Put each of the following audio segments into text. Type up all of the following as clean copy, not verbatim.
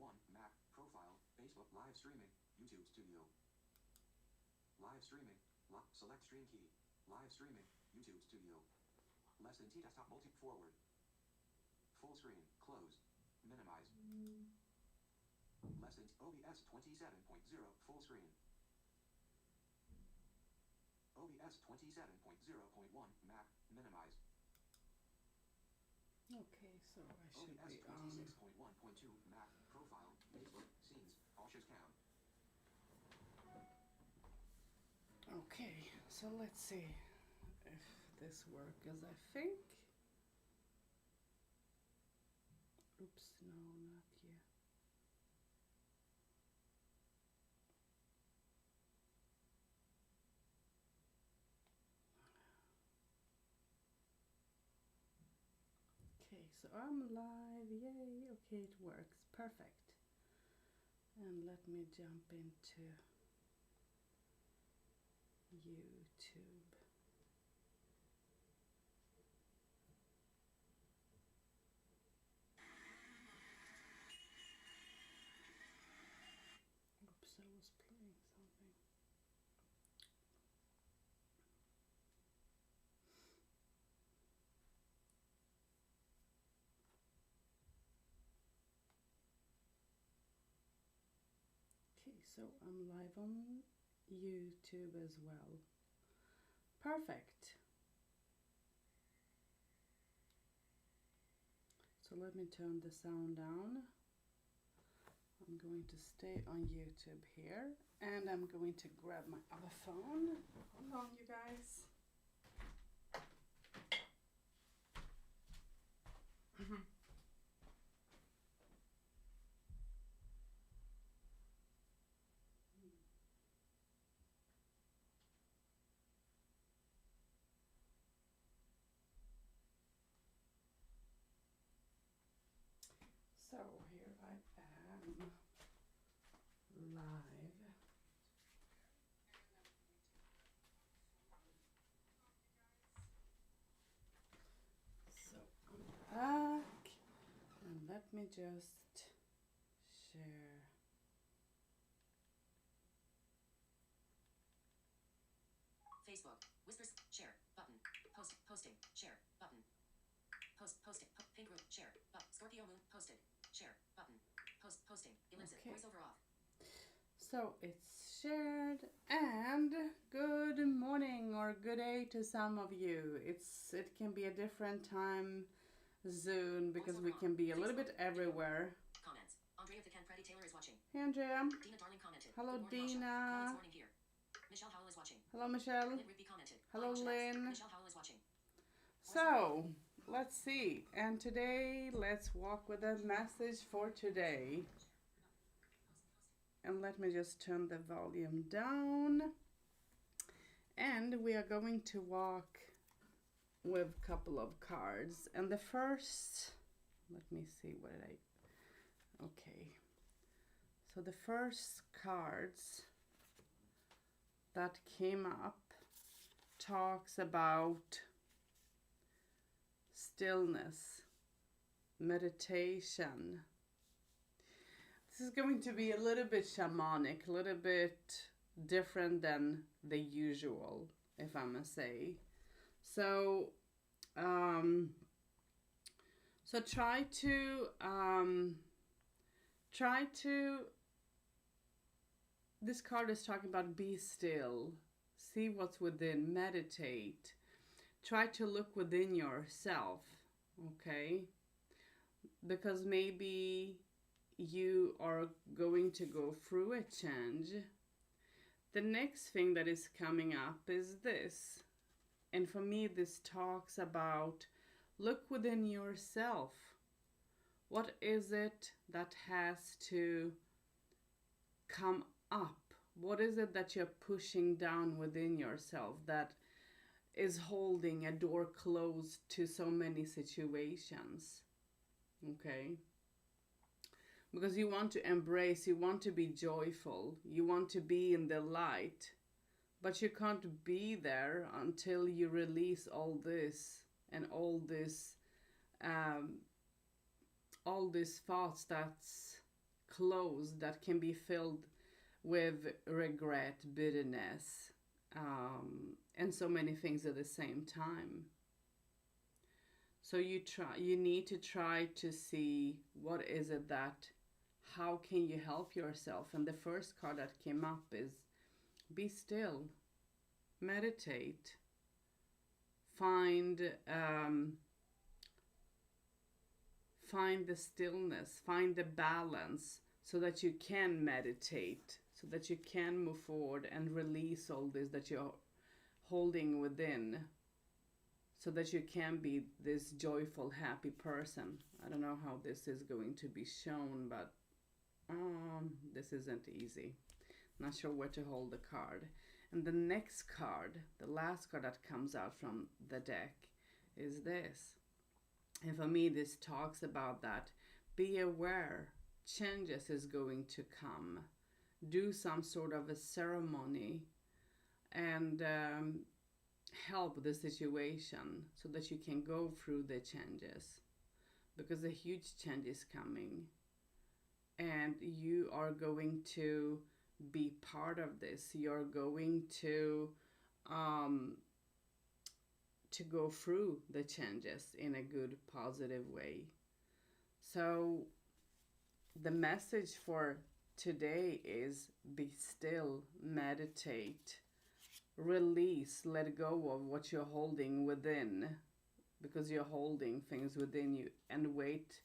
1. Mac. Profile. Facebook. Live streaming. YouTube Studio. Live streaming. Select stream key. Live streaming. YouTube Studio. Less than T desktop multi forward. Full screen. Close. Minimize. Less than OBS 27.0 full screen. OBS 27.0.1 Mac. Minimize. Okay, so I should OBS be on 26.1.2 Mac. Profile. Facebook. Scenes. All shows cam. Okay, so let's see if this works as I think. Oops, no, not yet. Okay, so I'm live, yay, okay, it works, perfect. And let me jump into YouTube. Oops, I was playing something. Okay, so I'm live on YouTube as well. Perfect. So let me turn the sound down. I'm going to stay on YouTube here, and I'm going to grab my other phone. Hold on, you guys. So here I am live. So I'm back, and let me just share. Facebook. Whispers. Share. Button. Posting. Share. Button. Posting. Pink group. Share. Scorpio moon. Posted. Share. Button. Posting. Ellipsis. Okay. Voiceover off. So it's shared, and good morning or good day to some of you. It can be a different time zone because we can be a little bit everywhere. Comments. Andrea Vican Freddie Taylor is watching. Hey Andrea. Dina Darling commented. Hello, Good morning, Dina. Masha. Well, it's morning here. Michelle Howell is watching. Hello Michelle. Lynn Rigby commented. Hello, Hi, Lynn. Michelle Howell is watching. So let's see, and today let's walk with a message for today. And let me just turn the volume down. And we are going to walk with a couple of cards. And the first, let me see, what did I, okay. So the first cards that came up talks about stillness, meditation. This is going to be a little bit shamanic, a little bit different than the usual, if I must say. So, try to, this card is talking about be still, see what's within, meditate, try to look within yourself, okay? Because maybe you are going to go through a change. The next thing that is coming up is this. And for me, this talks about look within yourself. What is it that has to come up? What is it that you're pushing down within yourself that is holding a door closed to so many situations? Okay? Because you want to embrace, you want to be joyful, you want to be in the light, but you can't be there until you release all this and all these thoughts that's closed, that can be filled with regret, bitterness, and so many things at the same time. So you need to try to see what is it that, how can you help yourself? And the first card that came up is be still, meditate, find the stillness, find the balance, so that you can meditate, so that you can move forward and release all this that you're holding within, so that you can be this joyful, happy person. I don't know how this is going to be shown, but this isn't easy. Not sure where to hold the card. And the next card, the last card that comes out from the deck, is this. And for me, this talks about that. Be aware, changes is going to come. Do some sort of a ceremony and help the situation so that you can go through the changes, because a huge change is coming and you are going to be part of this. You're going to go through the changes in a good, positive way. So the message for today is be still, meditate, release, let go of what you're holding within, because you're holding things within you, and wait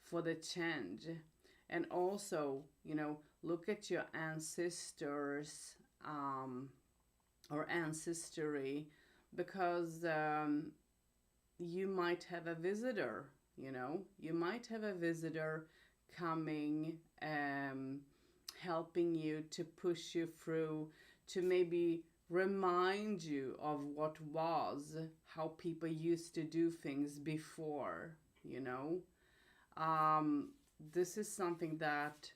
for the change. And also, look at your ancestors or ancestry, because you might have a visitor, you might have a visitor coming, helping you to push you through, to maybe remind you of what was, how people used to do things before, This is something that,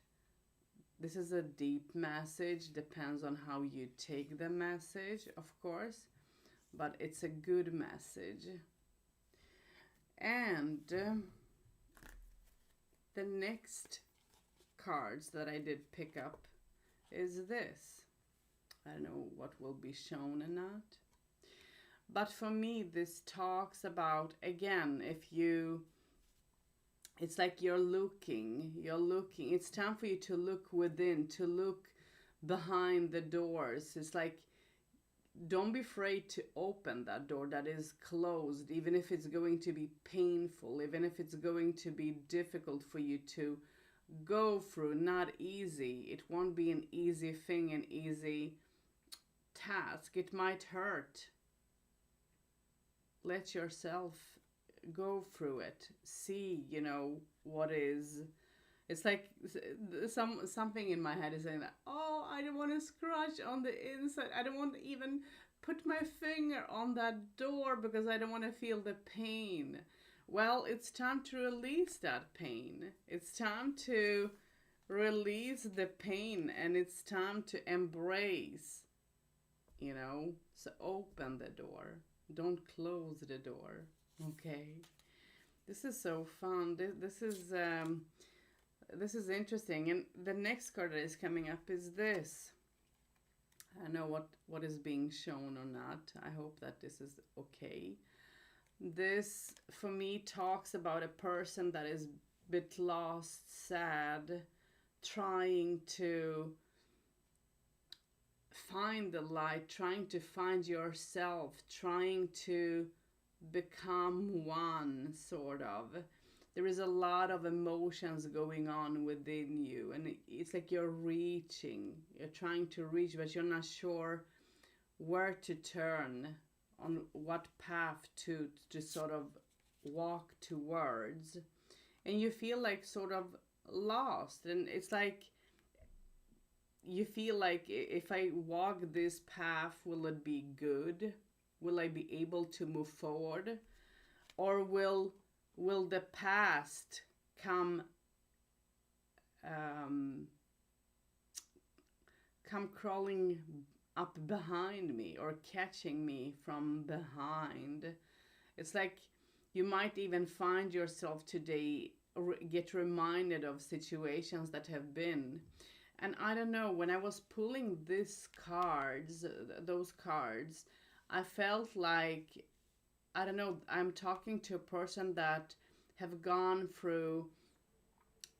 this is a deep message, depends on how you take the message, of course, but it's a good message. And the next cards that I did pick up is this. I don't know what will be shown or not. But for me, this talks about, again, it's like you're looking. It's time for you to look within, to look behind the doors. It's like, don't be afraid to open that door that is closed, even if it's going to be painful, even if it's going to be difficult for you to go through, not easy. It won't be an easy thing, an easy task. It might hurt. Let yourself go through it. See, what is. It's like something in my head is saying that, oh, I don't want to scratch on the inside. I don't want to even put my finger on that door because I don't want to feel the pain. Well, it's time to release that pain. It's time to release the pain, and it's time to embrace, So open the door. Don't close the door. Okay. This is so fun. This is interesting. And the next card that is coming up is this. I don't know what is being shown or not. I hope that this is okay. This, for me, talks about a person that is a bit lost, sad, trying to find the light, trying to find yourself, trying to become one, sort of. There is a lot of emotions going on within you, and it's like you're trying to reach, but you're not sure where to turn, on what path to sort of walk towards, and you feel like sort of lost. And it's like you feel like, if I walk this path, will it be good? Will I be able to move forward? Or will the past come crawling up behind me, or catching me from behind? It's like you might even find yourself today get reminded of situations that have been. And I don't know, when I was pulling these cards, those cards, I felt like, I don't know, I'm talking to a person that have gone through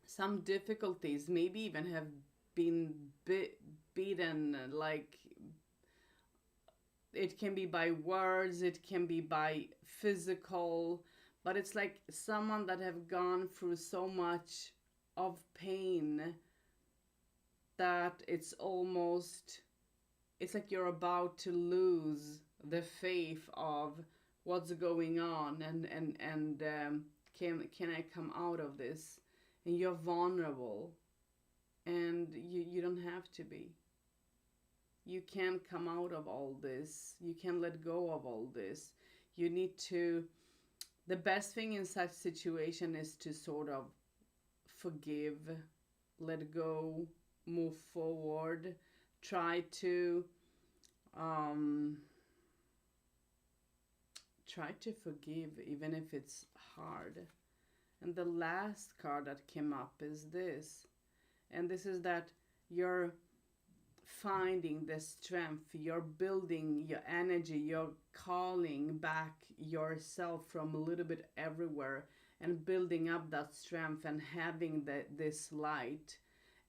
some difficulties, maybe even have been beaten, like it can be by words, it can be by physical, but it's like someone that have gone through so much of pain that it's like you're about to lose the faith of what's going on, and can I come out of this? And you're vulnerable, and you don't have to be. You can't come out of all this. You can let go of all this. You need to, the best thing in such situation is to sort of forgive, let go, move forward, try to forgive even if it's hard. And the last card that came up is this. And this is that you're finding the strength, you're building your energy, you're calling back yourself from a little bit everywhere and building up that strength and having this light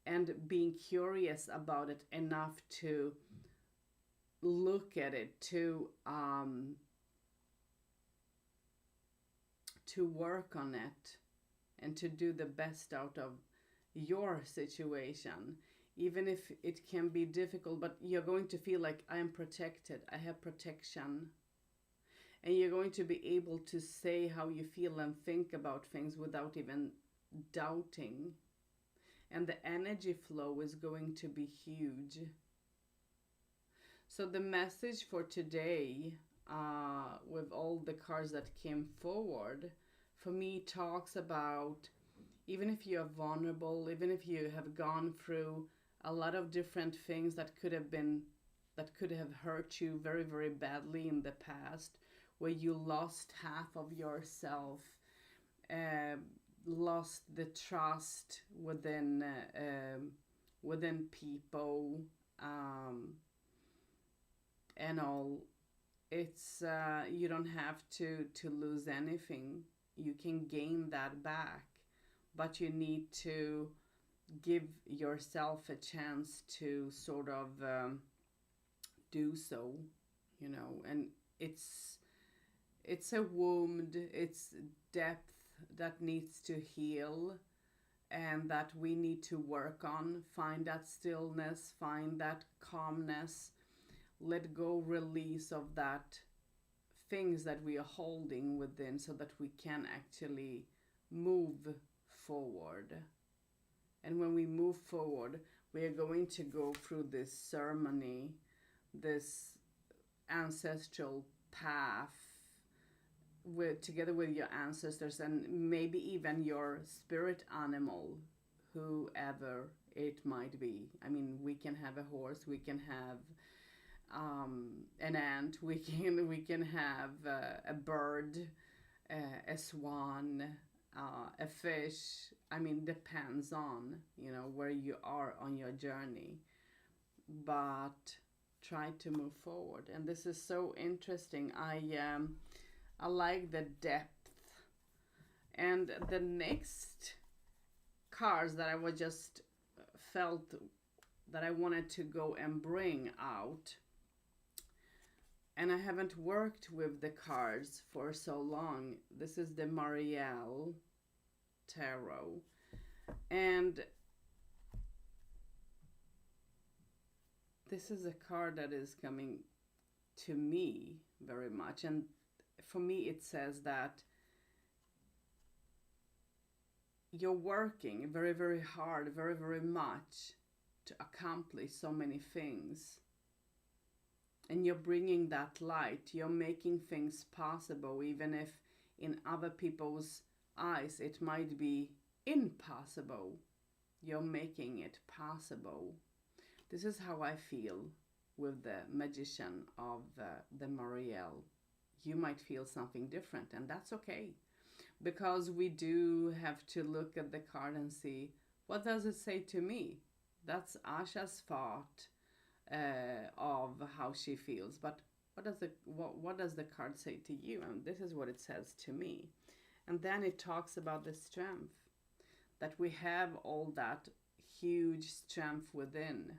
and being curious about it enough to look at it, to work on it, and to do the best out of your situation, even if it can be difficult. But you're going to feel like, I am protected, I have protection, and you're going to be able to say how you feel and think about things without even doubting, and the energy flow is going to be huge. So the message for today, with all the cards that came forward, for me talks about, even if you are vulnerable, even if you have gone through a lot of different things that could have hurt you very, very badly in the past, where you lost half of yourself, lost the trust within people, and all. It's you don't have to lose anything. You can gain that back, but you need to give yourself a chance to sort of do so, and it's a wound, it's depth that needs to heal, and that we need to work on. Find that stillness, find that calmness, let go, release of that things that we are holding within, so that we can actually move forward. And when we move forward, we are going to go through this ceremony, this ancestral path, together with your ancestors, and maybe even your spirit animal, whoever it might be. I mean, we can have a horse, we can have an ant, we can have a bird, a swan, a fish. I mean, depends on where you are on your journey, but try to move forward. And this is so interesting. I like the depth. And the next cards that I was just felt that I wanted to go and bring out, and I haven't worked with the cards for so long. This is the Marielle Tarot, and this is a card that is coming to me very much. And for me, it says that you're working very, very hard, very, very much to accomplish so many things. And you're bringing that light. You're making things possible, even if in other people's eyes it might be impossible. You're making it possible. This is how I feel with the Magician of the Marielle. You might feel something different, and that's okay. because we do have to look at the card and see, what does it say to me? That's Asha's thought of how she feels, but what does the card say to you? And this is what it says to me. And then it talks about the strength, that we have all that huge strength within,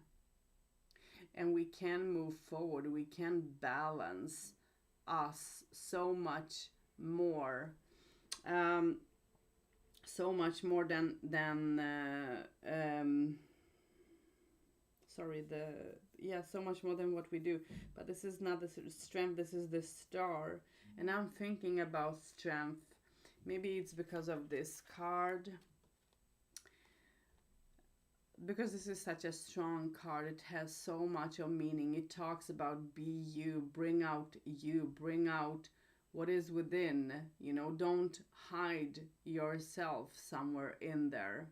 and we can move forward. We can balance us so much more, so much more than so much more than what we do. But this is not the strength, this is the star. And I'm thinking about strength. Maybe it's because of this card, because this is such a strong card. It has so much of meaning. It talks about be you, bring out what is within. Don't hide yourself somewhere in there.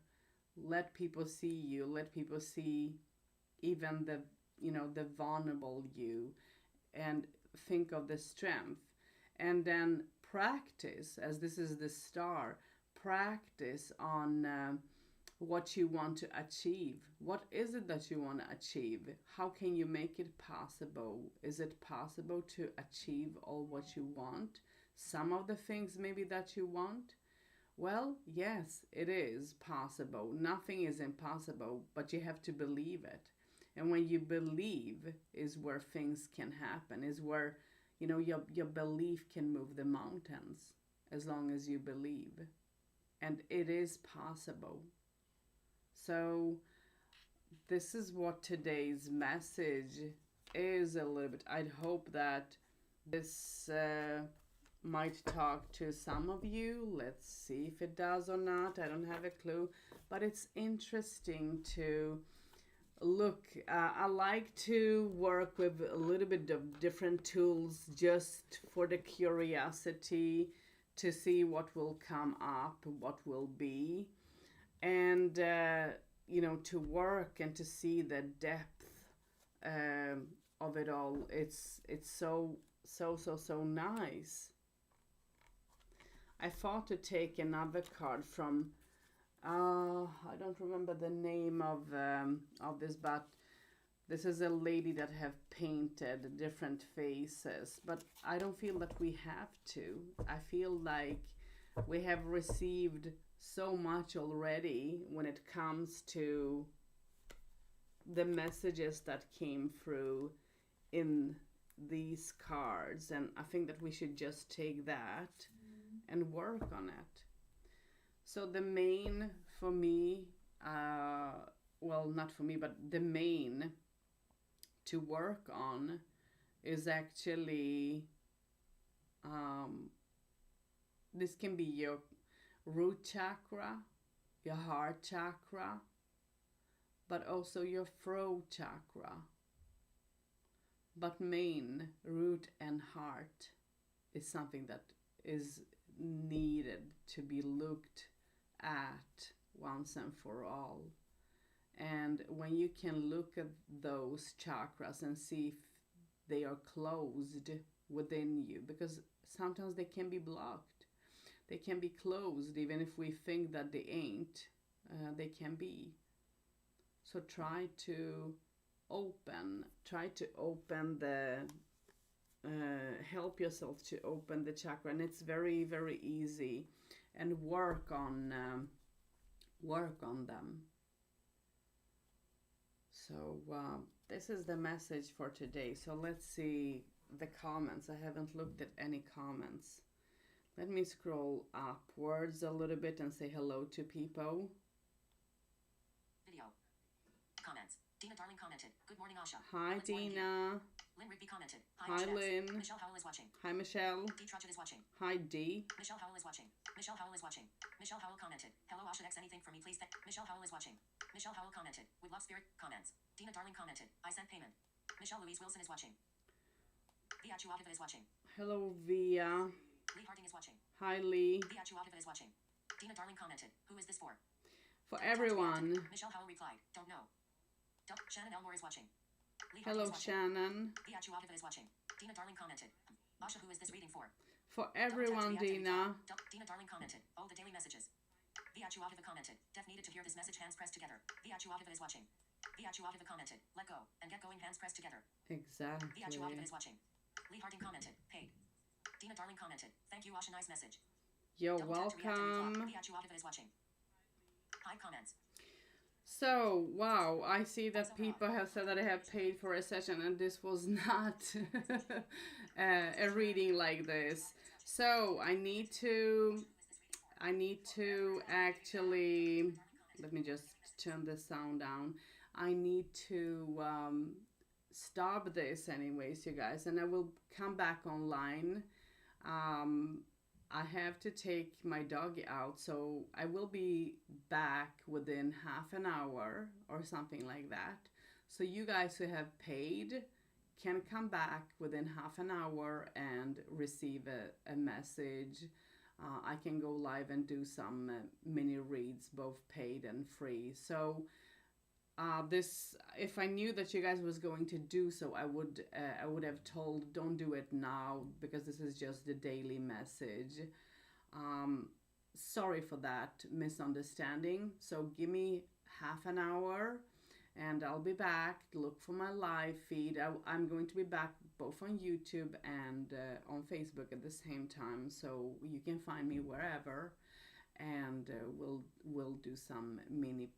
Let people see you. Let people see even the vulnerable you, and think of the strength. And then practice, as this is the star, practice on what you want to achieve. What is it that you want to achieve? How can you make it possible? Is it possible to achieve all what you want? Some of the things maybe that you want? Well, yes, it is possible. Nothing is impossible, but you have to believe it. And when you believe is where things can happen, is where, your belief can move the mountains, as long as you believe. And it is possible. So this is what today's message is a little bit. I'd hope that this might talk to some of you. Let's see if it does or not. I don't have a clue. But it's interesting to look. I like to work with a little bit of different tools just for the curiosity, to see what will come up, what will be. And to work and to see the depth of it all. It's so nice. I thought to take another card from I don't remember the name of this, but this is a lady that have painted different faces, but I don't feel that we have to. I feel like we have received so much already when it comes to the messages that came through in these cards, and I think that we should just take that and work on it. So the main for me, well, not for me, but the main to work on is actually this can be your root chakra, your heart chakra, but also your throat chakra. But main, root and heart is something that is needed to be looked at once and for all. And when you can look at those chakras and see if they are closed within you, because sometimes they can be blocked. They can be closed even if we think that they ain't. They can be. So try to open the help yourself to open the chakra, and it's very, very easy, and work on them. So this is the message for today. So let's see the comments. I haven't looked at any comments. Let me scroll upwards a little bit and say hello to people. Video. Comments. Dina Darling commented, "Good morning, Asha." Hi, Let's morning, Dina. Lynn Rigby commented, Hi, Chaz. Lynn. Michelle Howell is watching. Hi, Michelle. D. Trudgett is watching. Hi, D. Michelle Howell is watching. Michelle Howell is watching. Michelle Howell commented, "Hello, Asha X, anything for me, please?" Michelle Howell is watching. Michelle Howell commented, "With love, spirit." Comments. Dina Darling commented, "I sent payment." Michelle Louise Wilson is watching. Via Chuakiva is watching. Hello, Via. Lee Harding is watching. Hi, Lee. Via Chuakiva is watching. Dina Darling commented, "Who is this for?" For Don't talk to me, everyone. Auntie. Michelle Howell replied, "Don't know." Shannon Elmore is watching. Lee Harding Hello, is watching. Shannon. Via Chuakiva is watching. Dina Darling commented, "Asha, who is this reading for?" For Double text everyone, reactivate Dina. file. Dina Darling commented. Oh, the daily messages. Viachuahiva commented. Def needed to hear this message. Hands pressed together. Viachuahiva is watching. Viachuahiva commented. Let go and get going. Hands pressed together. Exactly. Viachuahiva is watching. Lee Harding commented. Paid. Dina Darling commented. Thank you, Asha. Nice message. You're Double tap to reactivate welcome. file. Viachuahiva is watching. Hi comments. So, wow, I see that people have said that they have paid for a session, and this was not a reading like this. So, I need to actually, let me just turn the sound down. I need to stop this anyways, you guys, and I will come back online. I have to take my dog out, so I will be back within half an hour or something like that. So you guys who have paid can come back within half an hour and receive a message. I can go live and do some mini reads, both paid and free. So this, if I knew that you guys was going to do so, I would have told, don't do it now, because this is just the daily message. Sorry for that misunderstanding. So give me half an hour and I'll be back. Look for my live feed. I'm going to be back both on YouTube and on Facebook at the same time, so you can find me wherever, and we'll do some mini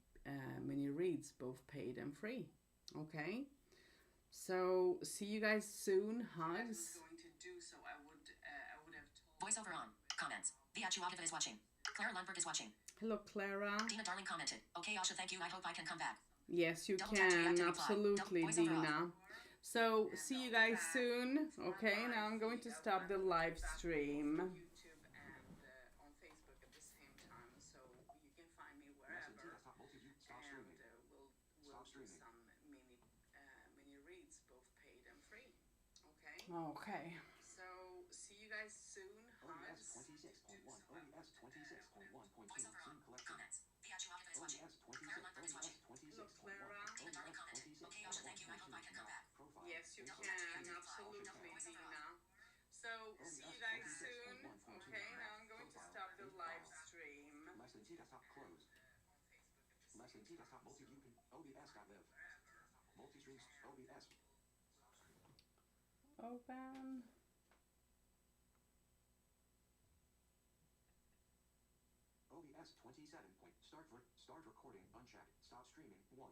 reads, both paid and free. Okay, so see you guys soon. Hugs. Voiceover on. Comments. Viachuahiva is watching. Clara Lundberg is watching. Hello, Clara. Dina Darling commented. Okay, Asha, thank you. I hope I can come back. Yes, you Double tap to can. reactivate file. Absolutely, Voiceover Dina. So, see you guys soon. Okay, now I'm going to stop the live stream. YouTube and on Facebook at the same time, so you can find me wherever. And we'll do some mini reads, both paid and free. Okay? Okay. So, see you guys soon. OES 26.1, OES 26.1.2, scene collection. Comments. Viachuahiva is watching. OES 26, Clara Lundberg is watching. Hello, Clara. Dina Darling commented. Okay, Asha, thank you. I hope I can come back. Profile. Yes, you Facebook, can. Facebook, Absolutely, Social Dina. So, see you guys soon. Okay, now I'm going to stop the live stream. Less than T desktop close. Less than T desktop multi-view OBS.live. Multi-streams OBS. Open. OBS 27. Start recording unchecked. Stop streaming 1.